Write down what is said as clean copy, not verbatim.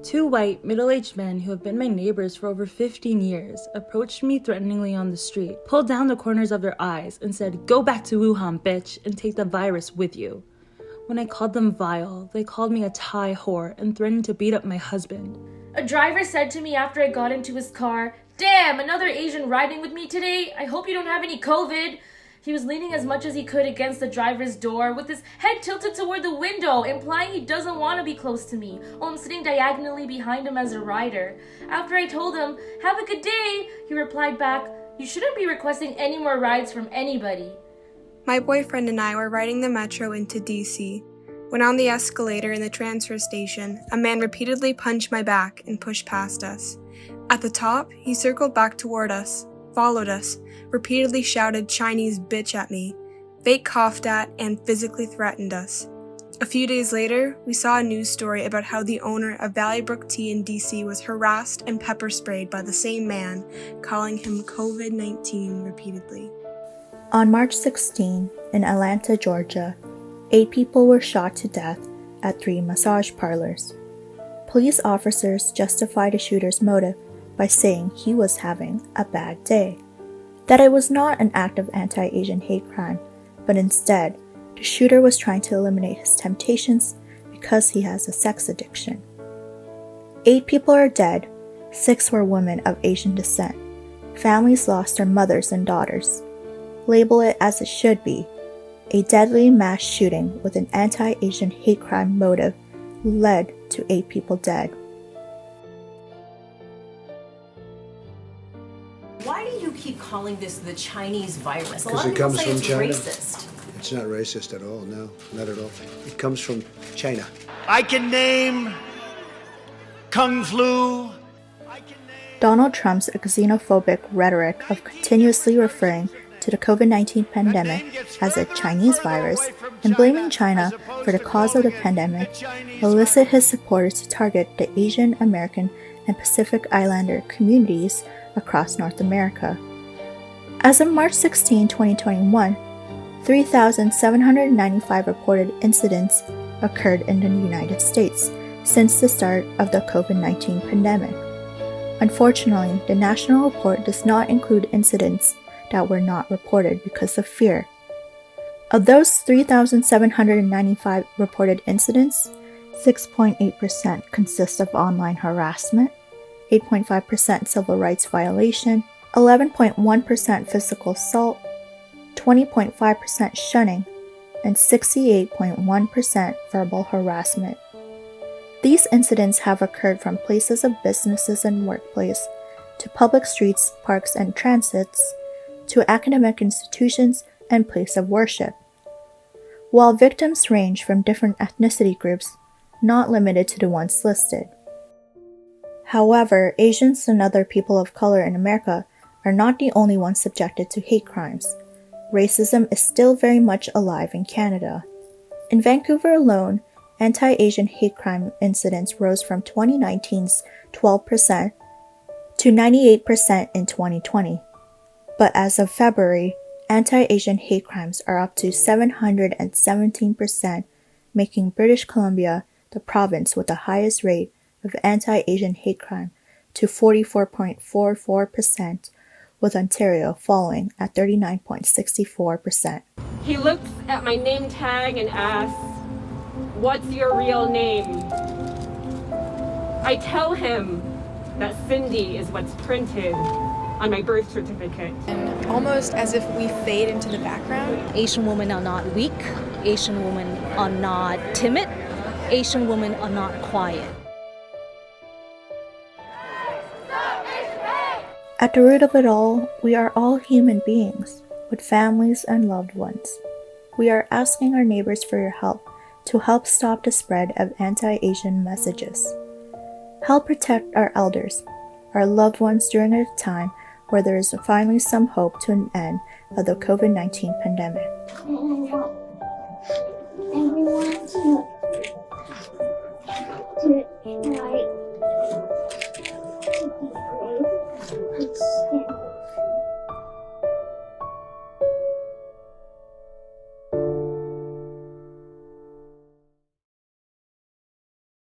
Two white, middle-aged men who have been my neighbors for over 15 years approached me threateningly on the street, pulled down the corners of their eyes, and said, "Go back to Wuhan, bitch, and take the virus with you." When I called them vile, they called me a Thai whore and threatened to beat up my husband. A driver said to me after I got into his car, "Damn, another Asian riding with me today? I hope you don't have any COVID." He was leaning as much as he could against the driver's door with his head tilted toward the window, implying he doesn't want to be close to me, while I'm sitting diagonally behind him as a rider. After I told him, "Have a good day," he replied back, "You shouldn't be requesting any more rides from anybody." My boyfriend and I were riding the metro into DC. When on the escalator in the transfer station, a man repeatedly punched my back and pushed past us. At the top, he circled back toward us, followed us, repeatedly shouted "Chinese bitch" at me, fake coughed at, and physically threatened us. A few days later, we saw a news story about how the owner of Valleybrook Tea in DC was harassed and pepper sprayed by the same man, calling him COVID-19 repeatedly. On March 16, in Atlanta, Georgia, 8 people were shot to death at 3 massage parlors. Police officers justified the shooter's motive by saying he was having a bad day, that it was not an act of anti-Asian hate crime, but instead, the shooter was trying to eliminate his temptations because he has a sex addiction. 8 people are dead, 6 were women of Asian descent. Families lost their mothers and daughters. Label it as it should be, a deadly mass shooting with an anti-Asian hate crime motive led to 8 people dead. Why do you keep calling this the Chinese virus? Because it comes from China. Racist. It's not racist at all, no, not at all. It comes from China. I can name Kung Flu. Donald Trump's xenophobic rhetoric of continuously referring to the COVID-19 pandemic as a Chinese virus and blaming China for the cause of the pandemic elicited his supporters to target the Asian American and Pacific Islander communities across North America. As of March 16, 2021, 3,795 reported incidents occurred in the United States since the start of the COVID-19 pandemic. Unfortunately, the national report does not include incidents that were not reported because of fear. Of those 3,795 reported incidents, 6.8% consist of online harassment, 8.5% civil rights violation, 11.1% physical assault, 20.5% shunning, and 68.1% verbal harassment. These incidents have occurred from places of businesses and workplace, to public streets, parks, and transits, to academic institutions and place of worship. While victims range from different ethnicity groups, not limited to the ones listed. However, Asians and other people of color in America are not the only ones subjected to hate crimes. Racism is still very much alive in Canada. In Vancouver alone, anti-Asian hate crime incidents rose from 2019's 12% to 98% in 2020. But as of February, anti-Asian hate crimes are up to 717%, making British Columbia the province with the highest rate of anti-Asian hate crime to 44.44%, with Ontario following at 39.64%. He looks at my name tag and asks, "What's your real name?" I tell him that Cindy is what's printed on my birth certificate. And almost as if we fade into the background. Asian women are not weak. Asian women are not timid. Asian women are not quiet. At the root of it all, we are all human beings with families and loved ones. We are asking our neighbors for your help to help stop the spread of anti-Asian messages. Help protect our elders, our loved ones during a time where there is finally some hope to an end of the COVID-19 pandemic. Everyone to